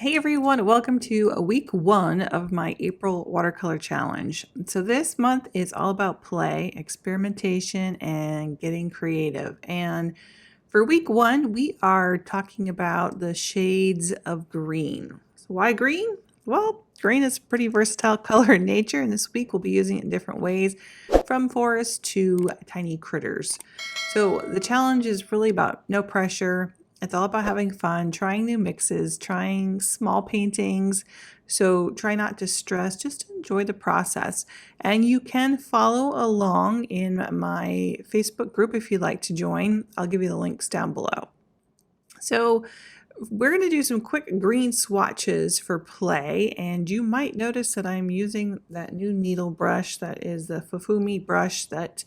Hey everyone, welcome to week 1 of my April watercolor challenge. So this month is all about play, experimentation, and getting creative. And for week 1, we are talking about the shades of green. So why green? Well, green is a pretty versatile color in nature, and this week we'll be using it in different ways, from forests to tiny critters. So the challenge is really about no pressure. It's all about having fun, trying new mixes, trying small paintings. So try not to stress, just enjoy the process. And you can follow along in my Facebook group if you'd like to join. I'll give you the links down below. So we're going to do some quick green swatches for play, and you might notice that I'm using that new needle brush that is the Fufumi brush that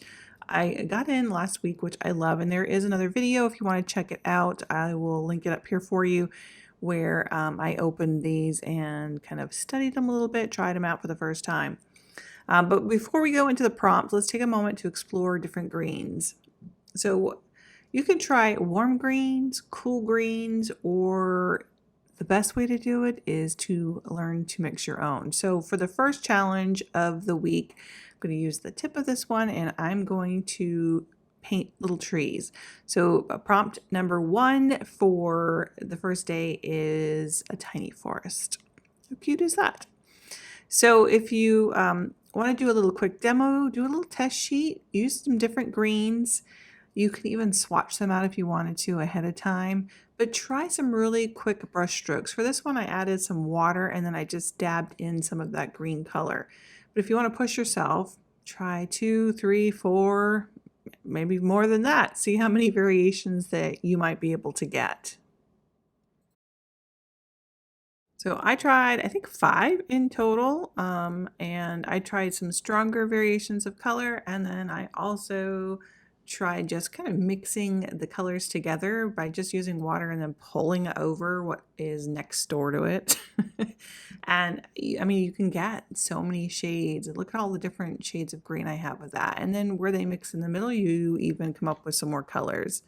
I got in last week, which I love. And there is another video if you want to check it out. I will link it up here for you, where I opened these and kind of studied them a little bit, tried them out for the first time. But before we go into the prompt, let's take a moment to explore different greens. So you can try warm greens, cool greens, or the best way to do it is to learn to mix your own. So for the first challenge of the week, I'm going to use the tip of this one and I'm going to paint little trees. So prompt number 1 for the first day is a tiny forest. How cute is that? So if you want to do a little quick demo, do a little test sheet, use some different greens. You can even swatch them out if you wanted to ahead of time, but try some really quick brush strokes. For this one, I added some water and then I just dabbed in some of that green color. But if you want to push yourself, try 2, 3, 4, maybe more than that. See how many variations that you might be able to get. So I tried, I think 5 in total, and I tried some stronger variations of color, and then I also tried just kind of mixing the colors together by just using water and then pulling over what is next door to it. And I mean, you can get so many shades. Look at all the different shades of green I have with that. And then where they mix in the middle, you even come up with some more colors.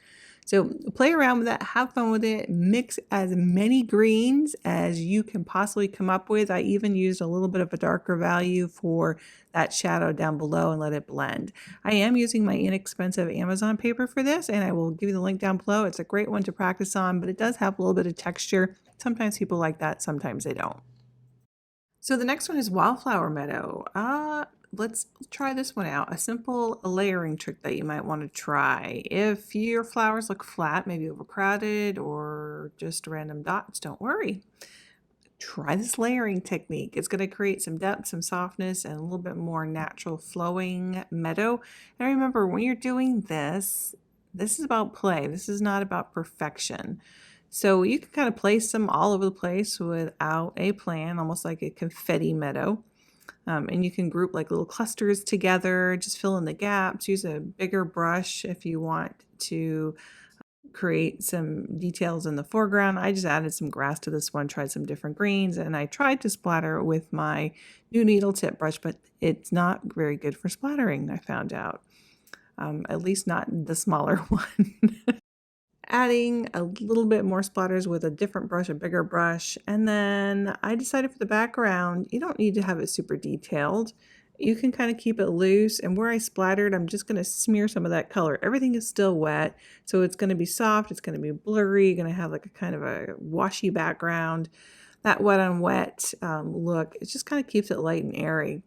So play around with that, have fun with it, mix as many greens as you can possibly come up with. I even used a little bit of a darker value for that shadow down below and let it blend. I am using my inexpensive Amazon paper for this, and I will give you the link down below. It's a great one to practice on, but it does have a little bit of texture. Sometimes people like that, sometimes they don't. So the next one is Wildflower Meadow. Let's try this one out. A simple layering trick that you might want to try. If your flowers look flat, maybe overcrowded, or just random dots, don't worry. Try this layering technique. It's going to create some depth, some softness, and a little bit more natural flowing meadow. And remember, when you're doing this is about play. This is not about perfection. So you can kind of place them all over the place without a plan, almost like a confetti meadow. And you can group like little clusters together, just fill in the gaps, use a bigger brush if you want to create some details in the foreground. I just added some grass to this one, tried some different greens, and I tried to splatter with my new needle tip brush, but it's not very good for splattering, I found out. At least not the smaller one. Adding a little bit more splatters with a different brush, a bigger brush. And then I decided for the background, you don't need to have it super detailed. You can kind of keep it loose. And where I splattered, I'm just going to smear some of that color. Everything is still wet, so it's going to be soft. It's going to be blurry. Going to have like a kind of a washy background. That wet on wet look, it just kind of keeps it light and airy.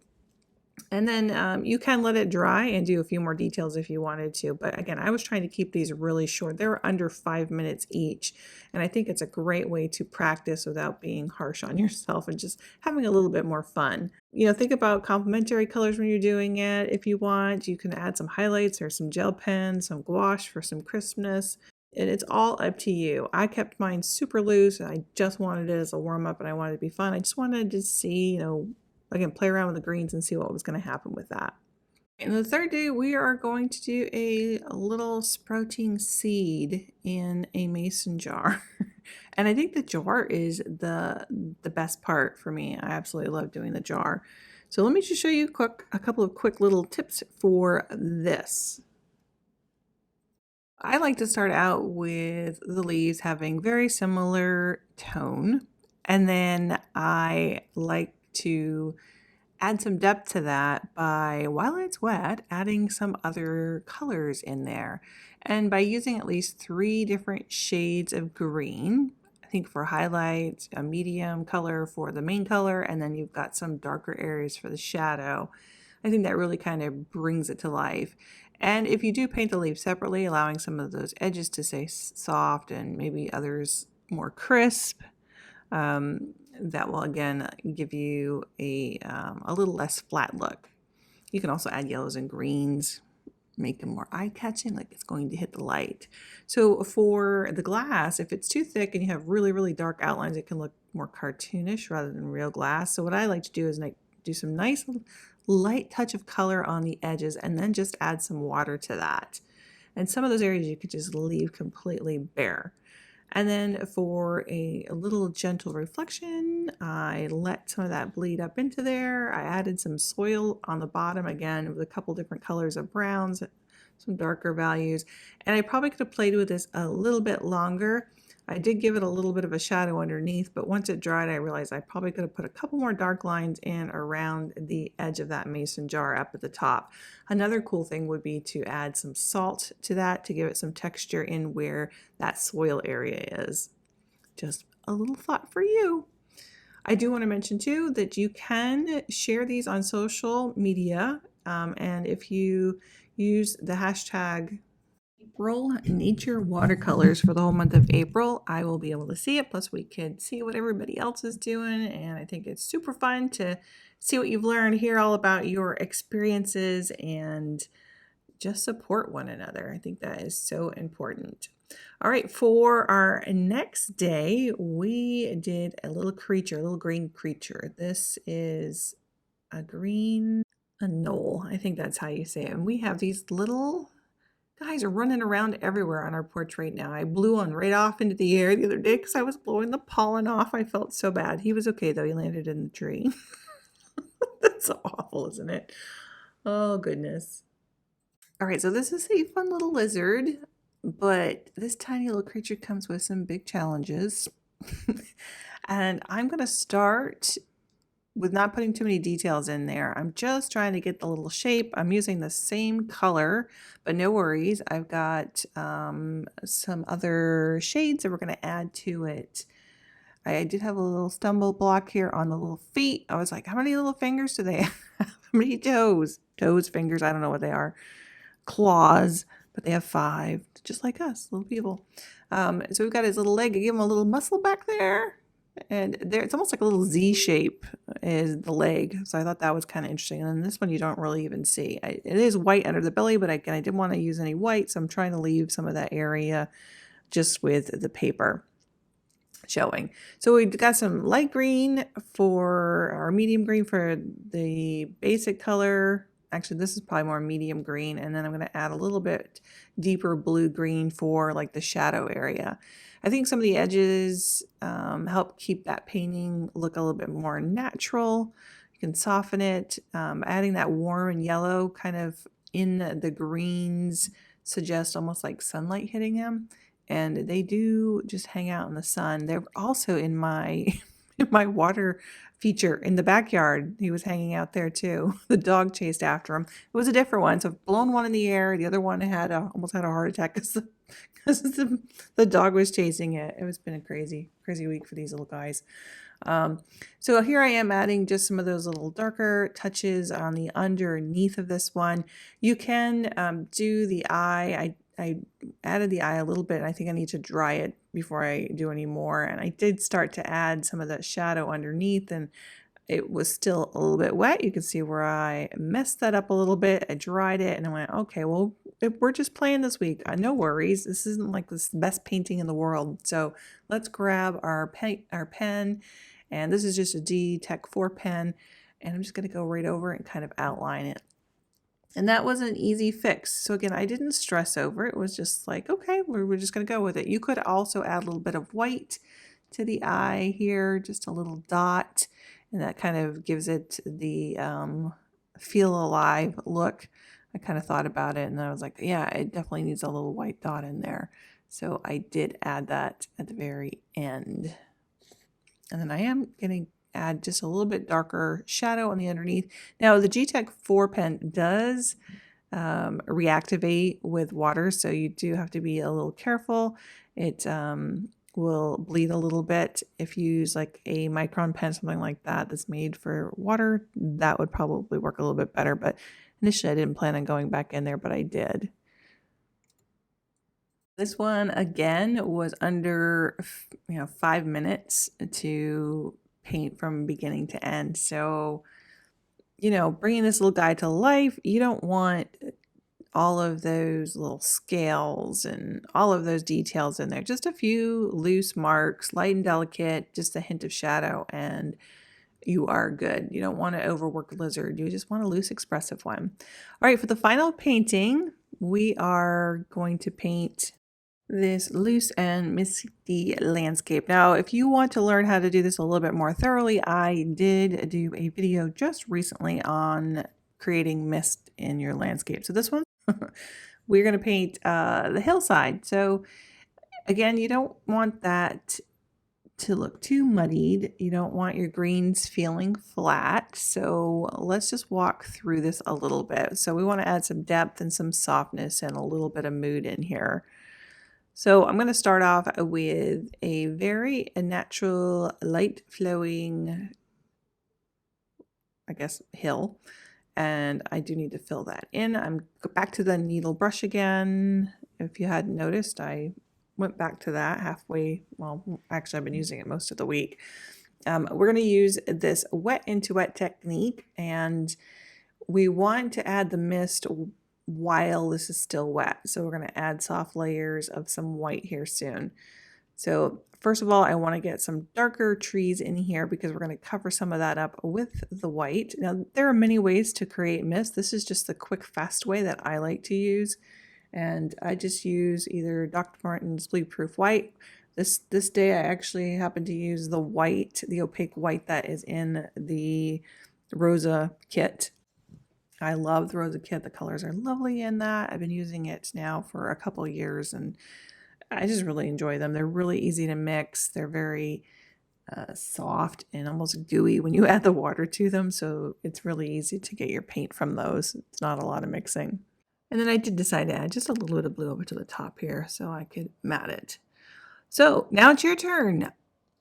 And then you can let it dry and do a few more details if you wanted to. But again, I was trying to keep these really short. They were under 5 minutes each. And I think it's a great way to practice without being harsh on yourself and just having a little bit more fun. You know, think about complementary colors when you're doing it. If you want, you can add some highlights or some gel pens, some gouache for some crispness. And it's all up to you. I kept mine super loose. And I just wanted it as a warm up and I wanted it to be fun. I just wanted to see, you know, again, play around with the greens and see what was going to happen with that. And the third day, we are going to do a little sprouting seed in a mason jar. And I think the jar is the best part for me. I absolutely love doing the jar. So let me just show you a couple of quick little tips for this. I like to start out with the leaves having very similar tone. And then I like to add some depth to that by, while it's wet, adding some other colors in there. And by using at least 3 different shades of green, I think for highlights, a medium color for the main color, and then you've got some darker areas for the shadow. I think that really kind of brings it to life. And if you do paint the leaf separately, allowing some of those edges to stay soft and maybe others more crisp, that will again give you a little less flat look. You can also add yellows and greens, make them more eye-catching, like it's going to hit the light. So for the glass, if it's too thick and you have really, really dark outlines, it can look more cartoonish rather than real glass. So what I like to do is do some nice light touch of color on the edges and then just add some water to that. And some of those areas you could just leave completely bare. And then for a little gentle reflection, I let some of that bleed up into there. I added some soil on the bottom again with a couple different colors of browns, some darker values. And I probably could have played with this a little bit longer. I did give it a little bit of a shadow underneath, but once it dried, I realized I probably could have put a couple more dark lines in around the edge of that mason jar up at the top. Another cool thing would be to add some salt to that to give it some texture in where that soil area is. Just a little thought for you. I do want to mention too that you can share these on social media, and if you use the hashtag April Nature Watercolors for the whole month of April, I will be able to see it. Plus, we could see what everybody else is doing, and I think it's super fun to see what you've learned, hear all about your experiences, and just support one another. I think that is so important. All right, for our next day, we did a little creature, a little green creature. This is a green anole. I think that's how you say it. And we have these little guys are running around everywhere on our porch right now. I blew one right off into the air the other day because I was blowing the pollen off. I felt so bad. He was okay though. He landed in the tree. That's so awful, isn't it? Oh, goodness. All right, so this is a fun little lizard, but this tiny little creature comes with some big challenges. And I'm going to start with not putting too many details in there. I'm just trying to get the little shape. I'm using the same color, but no worries. I've got some other shades that we're going to add to it. I did have a little stumble block here on the little feet. I was like, how many little fingers do they have? How many toes? Toes, fingers, I don't know what they are. Claws, but they have 5, just like us, little people. So we've got his little leg. I give him a little muscle back there. And there, it's almost like a little Z shape is the leg. So I thought that was kind of interesting. And then this one you don't really even see. It is white under the belly, but again, I didn't want to use any white. So I'm trying to leave some of that area just with the paper showing. So we've got some light green for our medium green for the basic color. Actually, this is probably more medium green. And then I'm going to add a little bit deeper blue green for like the shadow area. I think some of the edges help keep that painting look a little bit more natural. You can soften it. Adding that warm and yellow kind of in the greens suggests almost like sunlight hitting them. And they do just hang out in the sun. They're also in my in my water feature in the backyard. He was hanging out there too. The dog chased after him. It was a different one. So I've blown one in the air. The other one almost had a heart attack because the dog was chasing it. It's been a crazy week for these little guys. So here I am adding just some of those little darker touches on the underneath of this one. You can do the eye. I added the eye a little bit. I think I need to dry it before I do any more. And I did start to add some of that shadow underneath, and it was still a little bit wet. You can see where I messed that up a little bit. I dried it and I went, okay, well, we're just playing this week. No worries. This isn't like the best painting in the world. So let's grab our pen. And this is just a D-Tech 4 pen. And I'm just going to go right over and kind of outline it. And that was an easy fix. So again, I didn't stress over it. It was just like, okay, we're just going to go with it. You could also add a little bit of white to the eye here, just a little dot. And that kind of gives it the feel alive look. I kind of thought about it and then I was like, yeah, it definitely needs a little white dot in there. So I did add that at the very end. And then I am going to add just a little bit darker shadow on the underneath. Now the G-Tech 4 pen does reactivate with water, so you do have to be a little careful. It will bleed a little bit. If you use like a micron pen, something like that, that's made for water, that would probably work a little bit better. But initially I didn't plan on going back in there, but I did. This one again was under 5 minutes to paint from beginning to end. So, bringing this little guy to life, you don't want all of those little scales and all of those details in there. Just a few loose marks, light and delicate, just a hint of shadow, and you are good. You don't want to overwork a lizard. You just want a loose, expressive one. All right, for the final painting, we are going to paint this loose and misty landscape. Now, if you want to learn how to do this a little bit more thoroughly, I did do a video just recently on creating mist in your landscape. So this one, we're going to paint the hillside. So again, you don't want that to look too muddied. You don't want your greens feeling flat. So let's just walk through this a little bit. So we want to add some depth and some softness and a little bit of mood in here. So I'm going to start off with a very natural, light flowing, I guess, hill. And I do need to fill that in. I'm back to the needle brush again. If you hadn't noticed, I went back to that halfway. Well, actually, I've been using it most of the week. We're going to use this wet into wet technique, and we want to add the mist while this is still wet. So we're going to add soft layers of some white here soon. So first of all, I want to get some darker trees in here because we're going to cover some of that up with the white. Now, there are many ways to create mist. This is just the quick, fast way that I like to use. And I just use either Dr. Martin's Bleed Proof White. This day I actually happen to use the white, the opaque white that is in the Rosa kit. I love the Rosa kit. The colors are lovely in that. I've been using it now for a couple of years and I just really enjoy them. They're really easy to mix. They're very soft and almost gooey when you add the water to them. So it's really easy to get your paint from those. It's not a lot of mixing. And then I did decide to add just a little bit of blue over to the top here so I could mat it. So now it's your turn.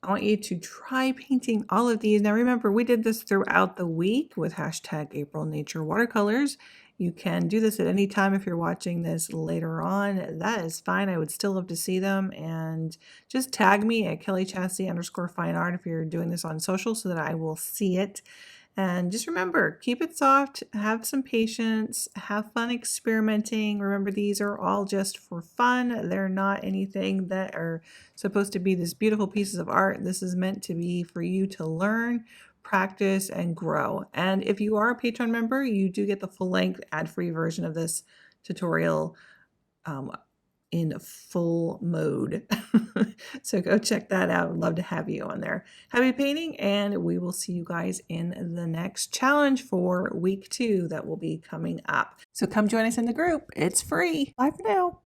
I want you to try painting all of these. Now remember, we did this throughout the week with hashtag April Nature Watercolors. You can do this at any time if you're watching this later on. That is fine. I would still love to see them. And just tag me at Kellie_fine art if you're doing this on social so that I will see it. And just remember, keep it soft, have some patience, have fun experimenting. Remember, these are all just for fun. They're not anything that are supposed to be this beautiful pieces of art. This is meant to be for you to learn, practice, and grow. And if you are a Patreon member, you do get the full-length ad-free version of this tutorial in full mode. So go check that out. I'd love to have you on there. Happy painting, and we will see you guys in the next challenge for week 2 that will be coming up. So come join us in the group. It's free. Bye for now.